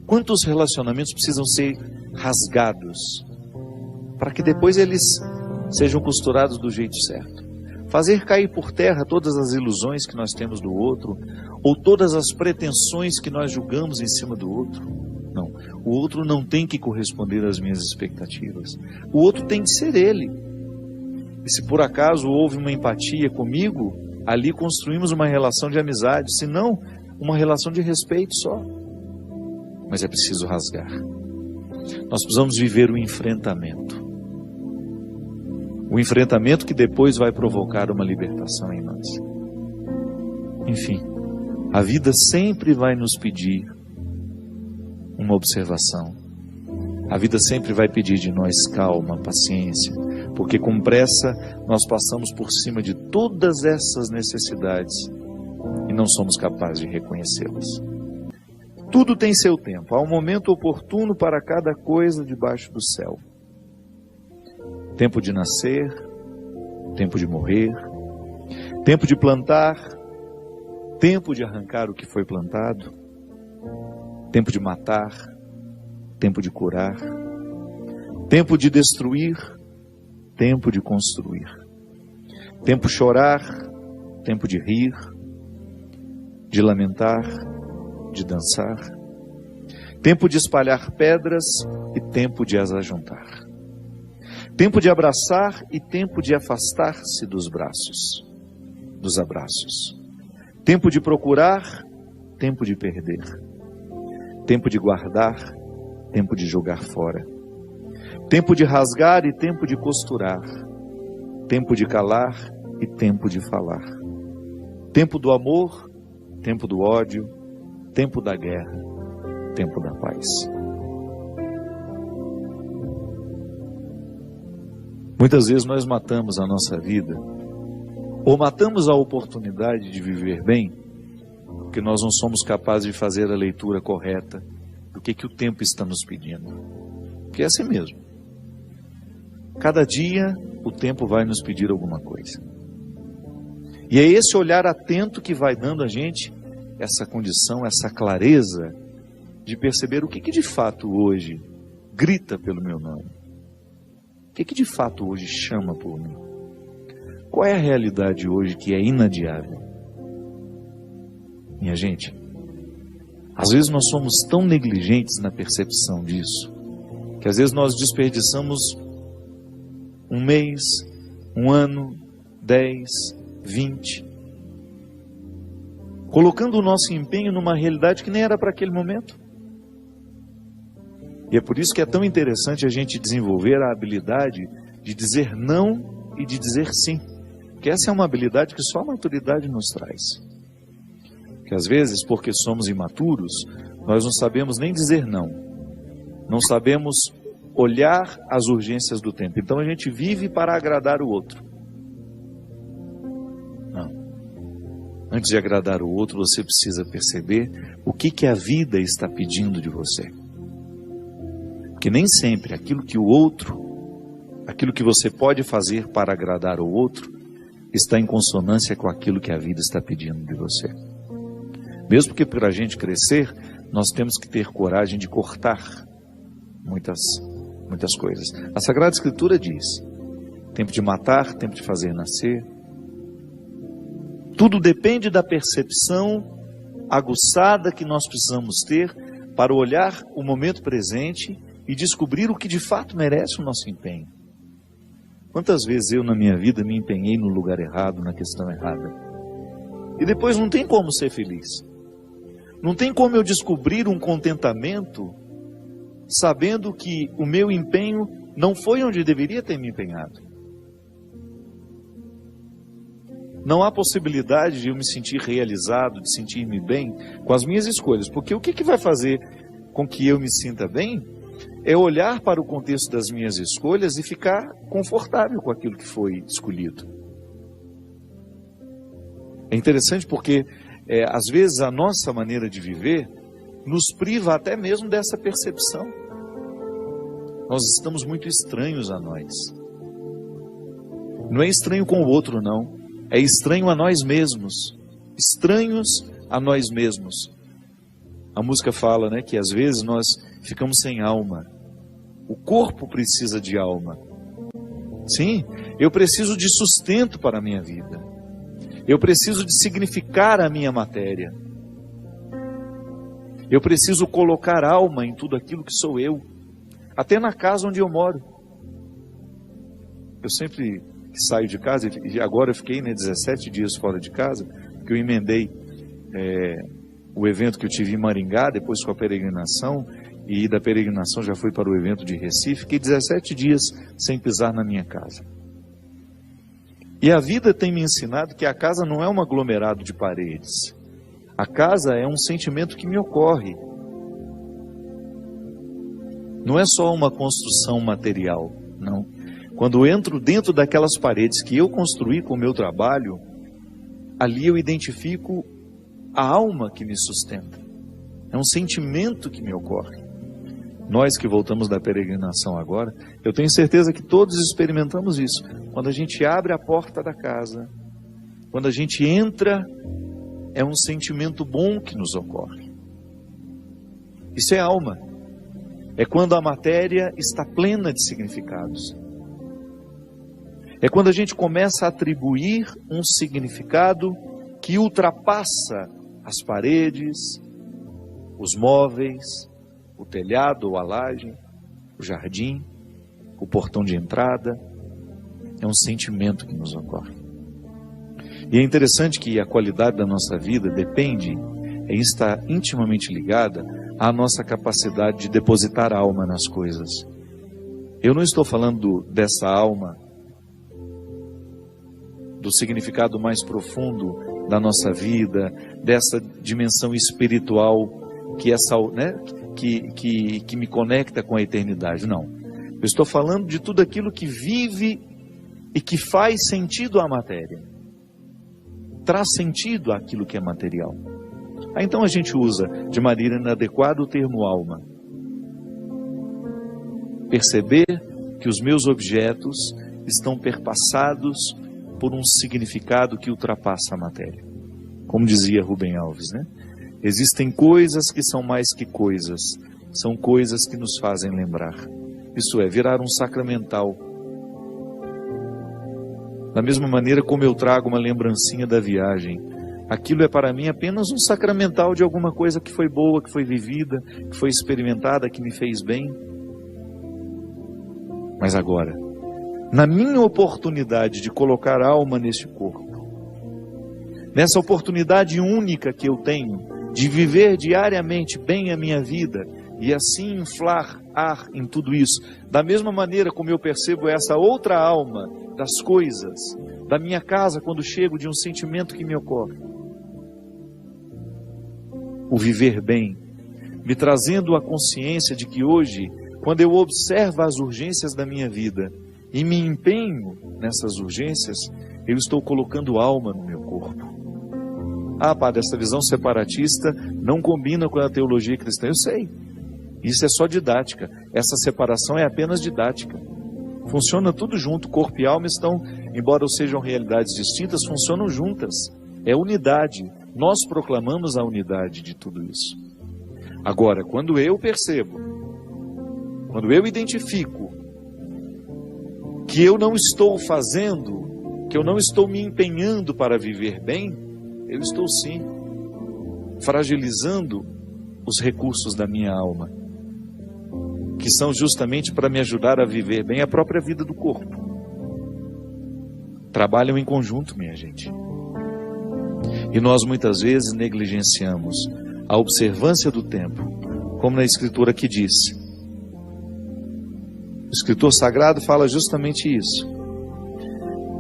Quantos relacionamentos precisam ser rasgados para que depois eles sejam costurados do jeito certo? Fazer cair por terra todas as ilusões que nós temos do outro, ou todas as pretensões que nós julgamos em cima do outro. Não, o outro não tem que corresponder às minhas expectativas. O outro tem de ser ele. E se por acaso houve uma empatia comigo, ali construímos uma relação de amizade, se não, uma relação de respeito só. Mas é preciso rasgar. Nós precisamos viver o enfrentamento. O enfrentamento que depois vai provocar uma libertação em nós. Enfim, a vida sempre vai nos pedir uma observação. A vida sempre vai pedir de nós calma, paciência, porque com pressa nós passamos por cima de todas essas necessidades e não somos capazes de reconhecê-las. Tudo tem seu tempo, há um momento oportuno para cada coisa debaixo do céu. Tempo de nascer, tempo de morrer, tempo de plantar, tempo de arrancar o que foi plantado, tempo de matar, tempo de curar, tempo de destruir, tempo de construir, tempo de chorar, tempo de rir, de lamentar, de dançar, tempo de espalhar pedras e tempo de as ajuntar. Tempo de abraçar e tempo de afastar-se dos abraços. Tempo de procurar, tempo de perder. Tempo de guardar, tempo de jogar fora. Tempo de rasgar e tempo de costurar. Tempo de calar e tempo de falar. Tempo do amor, tempo do ódio, tempo da guerra, tempo da paz. Muitas vezes nós matamos a nossa vida, ou matamos a oportunidade de viver bem, porque nós não somos capazes de fazer a leitura correta do que o tempo está nos pedindo. Porque é assim mesmo. Cada dia o tempo vai nos pedir alguma coisa. E é esse olhar atento que vai dando a gente essa condição, essa clareza de perceber o que de fato hoje grita pelo meu nome. O que de fato hoje chama por mim? Qual é a realidade hoje que é inadiável? Minha gente, às vezes nós somos tão negligentes na percepção disso, que às vezes nós desperdiçamos um mês, um ano, 10, 20, colocando o nosso empenho numa realidade que nem era para aquele momento. E é por isso que é tão interessante a gente desenvolver a habilidade de dizer não e de dizer sim. Porque essa é uma habilidade que só a maturidade nos traz. Que às vezes, porque somos imaturos, nós não sabemos nem dizer não. Não sabemos olhar as urgências do tempo. Então a gente vive para agradar o outro. Não. Antes de agradar o outro, você precisa perceber o que a vida está pedindo de você. Porque nem sempre aquilo que você pode fazer para agradar o outro, está em consonância com aquilo que a vida está pedindo de você. Mesmo que para a gente crescer, nós temos que ter coragem de cortar muitas coisas. A Sagrada Escritura diz, tempo de matar, tempo de fazer nascer. Tudo depende da percepção aguçada que nós precisamos ter para olhar o momento presente e descobrir o que de fato merece o nosso empenho. Quantas vezes eu na minha vida me empenhei no lugar errado, na questão errada. E depois não tem como ser feliz. Não tem como eu descobrir um contentamento sabendo que o meu empenho não foi onde deveria ter me empenhado. Não há possibilidade de eu me sentir realizado, de sentir-me bem com as minhas escolhas. Porque o que vai fazer com que eu me sinta bem é olhar para o contexto das minhas escolhas e ficar confortável com aquilo que foi escolhido. É interessante porque, às vezes, a nossa maneira de viver nos priva até mesmo dessa percepção. Nós estamos muito estranhos a nós. Não é estranho com o outro, não. É estranho a nós mesmos. Estranhos a nós mesmos. A música fala, né, que às vezes nós ficamos sem alma. O corpo precisa de alma. Sim, eu preciso de sustento para a minha vida. Eu preciso de significar a minha matéria. Eu preciso colocar alma em tudo aquilo que sou eu. Até na casa onde eu moro. Eu sempre que saio de casa, e agora eu fiquei 17 dias fora de casa, que eu emendei o evento que eu tive em Maringá, depois com a peregrinação, e da peregrinação já fui para o evento de Recife. Fiquei 17 dias sem pisar na minha casa. E a vida tem me ensinado que a casa não é um aglomerado de paredes. A casa é um sentimento que me ocorre. Não é só uma construção material, não. Quando eu entro dentro daquelas paredes que eu construí com o meu trabalho, ali eu identifico a alma que me sustenta. É um sentimento que me ocorre. Nós que voltamos da peregrinação agora, eu tenho certeza que todos experimentamos isso. Quando a gente abre a porta da casa, quando a gente entra, é um sentimento bom que nos ocorre. Isso é alma. É quando a matéria está plena de significados. É quando a gente começa a atribuir um significado que ultrapassa as paredes, os móveis, o telhado ou a laje, o jardim, o portão de entrada. É um sentimento que nos ocorre. E é interessante que a qualidade da nossa vida depende, está intimamente ligada à nossa capacidade de depositar a alma nas coisas. Eu não estou falando dessa alma, do significado mais profundo da nossa vida, dessa dimensão espiritual que me conecta com a eternidade. Não. Eu estou falando de tudo aquilo que vive e que faz sentido à matéria. Traz sentido àquilo que é material. Aí então a gente usa de maneira inadequada o termo alma. Perceber que os meus objetos estão perpassados por um significado que ultrapassa a matéria. Como dizia Rubem Alves, né? Existem coisas que são mais que coisas, são coisas que nos fazem lembrar. Isso é, virar um sacramental. Da mesma maneira como eu trago uma lembrancinha da viagem, aquilo é para mim apenas um sacramental de alguma coisa que foi boa, que foi vivida, que foi experimentada, que me fez bem. Mas agora, na minha oportunidade de colocar alma neste corpo, nessa oportunidade única que eu tenho de viver diariamente bem a minha vida e assim inflar ar em tudo isso, da mesma maneira como eu percebo essa outra alma das coisas, da minha casa quando chego, de um sentimento que me ocorre. O viver bem, me trazendo a consciência de que hoje, quando eu observo as urgências da minha vida e me empenho nessas urgências, eu estou colocando alma no meu corpo. Ah, padre, essa visão separatista não combina com a teologia cristã. Eu sei, isso é só didática. Essa separação é apenas didática. Funciona tudo junto, corpo e alma estão, embora sejam realidades distintas, funcionam juntas. É unidade. Nós proclamamos a unidade de tudo isso. Agora, quando eu percebo, quando eu identifico que eu não estou fazendo, que eu não estou me empenhando para viver bem, eu estou sim fragilizando os recursos da minha alma, que são justamente para me ajudar a viver bem a própria vida do corpo. Trabalham em conjunto, minha gente. E nós muitas vezes negligenciamos a observância do tempo, como na Escritura que diz. O escritor sagrado fala justamente isso.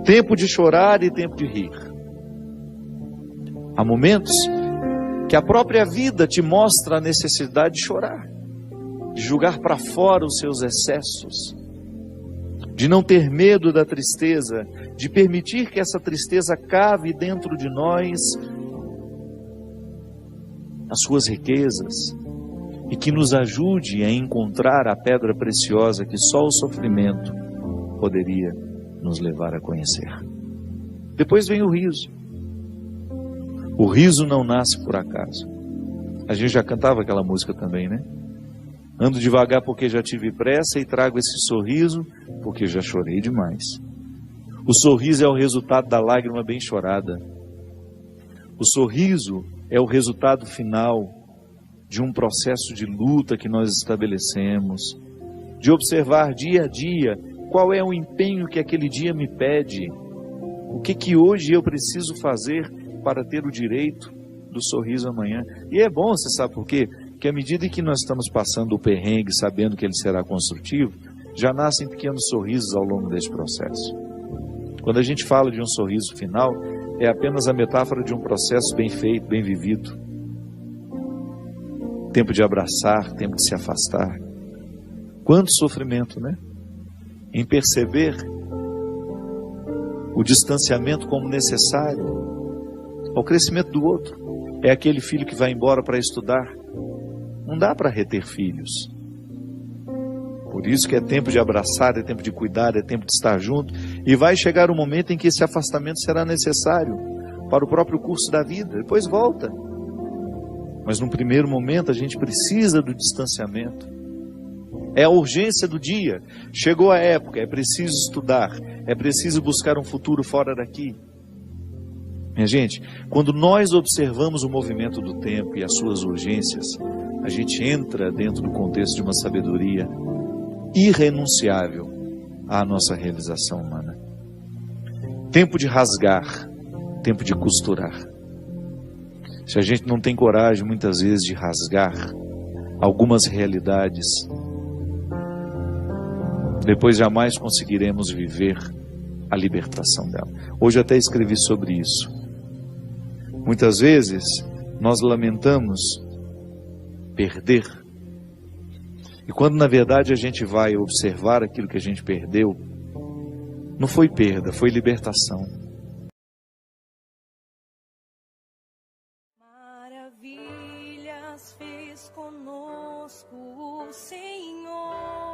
Tempo de chorar e tempo de rir. Há momentos que a própria vida te mostra a necessidade de chorar, de jogar para fora os seus excessos, de não ter medo da tristeza, de permitir que essa tristeza cave dentro de nós as suas riquezas e que nos ajude a encontrar a pedra preciosa que só o sofrimento poderia nos levar a conhecer. Depois vem o riso. O riso não nasce por acaso. A gente já cantava aquela música também, né? Ando devagar porque já tive pressa e trago esse sorriso porque já chorei demais. O sorriso é o resultado da lágrima bem chorada. O sorriso é o resultado final de um processo de luta que nós estabelecemos, de observar dia a dia qual é o empenho que aquele dia me pede, o que hoje eu preciso fazer para ter o direito do sorriso amanhã. E é bom, você sabe por quê? Porque à medida em que nós estamos passando o perrengue, sabendo que ele será construtivo, já nascem pequenos sorrisos ao longo desse processo. Quando a gente fala de um sorriso final, é apenas a metáfora de um processo bem feito, bem vivido. Tempo de abraçar, tempo de se afastar. Quanto sofrimento, né? Em perceber o distanciamento como necessário ao crescimento do outro. É aquele filho que vai embora para estudar. Não dá para reter filhos. Por isso que é tempo de abraçar, é tempo de cuidar, é tempo de estar junto. E vai chegar um momento em que esse afastamento será necessário para o próprio curso da vida. Depois volta. Mas num primeiro momento a gente precisa do distanciamento. É a urgência do dia. Chegou a época, é preciso estudar. É preciso buscar um futuro fora daqui. Minha gente, quando nós observamos o movimento do tempo e as suas urgências, a gente entra dentro do contexto de uma sabedoria irrenunciável à nossa realização humana. Tempo de rasgar, tempo de costurar. Se a gente não tem coragem, muitas vezes, de rasgar algumas realidades, depois jamais conseguiremos viver a libertação dela. Hoje eu até escrevi sobre isso. Muitas vezes nós lamentamos perder. E quando na verdade a gente vai observar aquilo que a gente perdeu, não foi perda, foi libertação. Maravilhas fez conosco o Senhor.